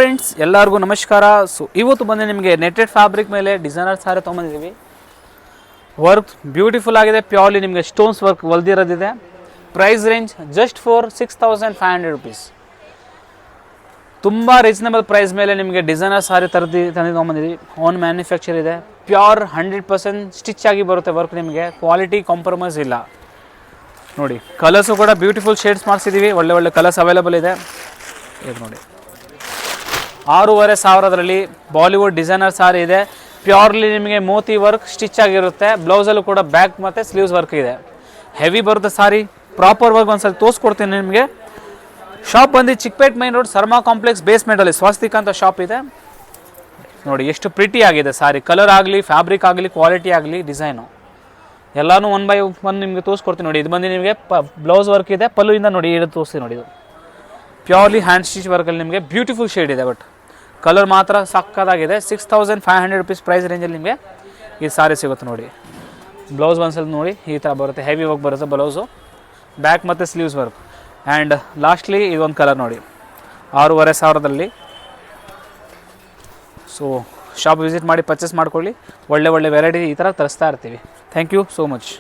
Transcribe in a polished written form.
Friends ಎಲ್ಲರಿಗೂ ನಮಸ್ಕಾರ. So ಇವತ್ತು ಬಂದು ನಿಮಗೆ ನೆಟೆಡ್ ಫ್ಯಾಬ್ರಿಕ್ ಮೇಲೆ ಡಿಸೈನರ್ ಸಾರಿ ತೊಗೊಂಬಂದಿದ್ದೀವಿ. ವರ್ಕ್ ಬ್ಯೂಟಿಫುಲ್ ಆಗಿದೆ, ಪ್ಯೂರ್ಲಿ ನಿಮಗೆ ಸ್ಟೋನ್ಸ್ ವರ್ಕ್ ಹೊಲ್ದಿರೋದಿದೆ. Price range just for 6500 rupees. ತುಂಬ ರೀಸನಬಲ್ ಪ್ರೈಸ್ ಮೇಲೆ ನಿಮಗೆ ಡಿಸೈನರ್ ಸಾರಿ ತಂದು ತೊಗೊಂಬಂದಿದ್ದೀವಿ. ಓನ್ ಮ್ಯಾನುಫ್ಯಾಕ್ಚರ್ ಇದೆ, ಪ್ಯೂರ್ 100% ಸ್ಟಿಚ್ ಆಗಿ ಬರುತ್ತೆ ವರ್ಕ್. ನಿಮಗೆ ಕ್ವಾಲಿಟಿ ಕಾಂಪ್ರಮೈಸ್ ಇಲ್ಲ. ನೋಡಿ ಕಲರ್ಸು ಕೂಡ ಬ್ಯೂಟಿಫುಲ್ ಶೇಡ್ಸ್ ಮಾಡಿಸಿದ್ದೀವಿ. ಒಳ್ಳೆ ಒಳ್ಳೆ ಕಲರ್ಸ್ ಅವೈಲೇಬಲ್ ಇದೆ. ಇದು ನೋಡಿ 6500 ಬಾಲಿವುಡ್ ಡಿಸೈನರ್ ಸಾರಿ ಇದೆ. ಪ್ಯೂರ್ಲಿ ನಿಮಗೆ ಮೋತಿ ವರ್ಕ್ ಸ್ಟಿಚ್ ಆಗಿರುತ್ತೆ. ಬ್ಲೌಸಲ್ಲೂ ಕೂಡ ಬ್ಯಾಕ್ ಮತ್ತು ಸ್ಲೀವ್ಸ್ ವರ್ಕ್ ಇದೆ. ಹೆವಿ ಬರುತ್ತೆ ಸಾರಿ. ಪ್ರಾಪರ್ ವರ್ಕ್ ಒಂದ್ಸಲ ತೋರಿಸ್ಕೊಡ್ತೀನಿ ನಿಮಗೆ. ಶಾಪ್ ಬಂದು Chickpet main road Sarma complex ಬೇಸ್ಮೆಂಟಲ್ಲಿ ಸ್ವಾಸ್ತಿಕ್ ಅಂತ ಶಾಪ್ ಇದೆ. ನೋಡಿ ಎಷ್ಟು ಪ್ರಿಟಿ ಆಗಿದೆ ಸಾರಿ. ಕಲರ್ ಆಗಲಿ, ಫ್ಯಾಬ್ರಿಕ್ ಆಗಲಿ, ಕ್ವಾಲಿಟಿ ಆಗಲಿ, ಡಿಸೈನು ಎಲ್ಲನೂ 1 by 1 ನಿಮಗೆ ತೋರಿಸ್ಕೊಡ್ತೀನಿ. ನೋಡಿ ಇದು ಬಂದು ನಿಮಗೆ ಬ್ಲೌಸ್ ವರ್ಕ್ ಇದೆ. ಪಲ್ಲುವಿಂದ ನೋಡಿ ಇದು ತೋರಿಸ್ತೀನಿ. ನೋಡಿ ಇದು ಪ್ಯೂರ್ಲಿ ಹ್ಯಾಂಡ್ ಸ್ಟಿಚ್ ವರ್ಕಲ್ಲಿ ನಿಮಗೆ ಬ್ಯೂಟಿಫುಲ್ ಶೇಡ್ ಇದೆ. ಬಟ್ ಕಲರ್ ಮಾತ್ರ ಸಕ್ಕತ್ತಾಗಿದೆ. 6500 rupees ಪ್ರೈಸ್ ರೇಂಜಲ್ಲಿ ನಿಮಗೆ ಈ ಸಾರಿ ಸಿಗುತ್ತೆ. ನೋಡಿ ಬ್ಲೌಸ್ ಒಂದ್ಸಲ ನೋಡಿ ಈ ಥರ ಬರುತ್ತೆ. ಹೆವಿ ವರ್ಕ್ ಬರುತ್ತೆ ಬ್ಲೌಸು, ಬ್ಯಾಕ್ ಮತ್ತು ಸ್ಲೀವ್ಸ್ ವರ್ಕ್. ಆ್ಯಂಡ್ ಲಾಸ್ಟ್ಲಿ ಇದೊಂದು ಕಲರ್ ನೋಡಿ 6500. ಸೊ ಶಾಪ್ ವಿಸಿಟ್ ಮಾಡಿ ಪರ್ಚೇಸ್ ಮಾಡ್ಕೊಳ್ಳಿ. ಒಳ್ಳೆ ಒಳ್ಳೆ ವೆರೈಟಿ ಈ ಥರ ತರಿಸ್ತಾ ಇರ್ತೀವಿ. Thank you so much.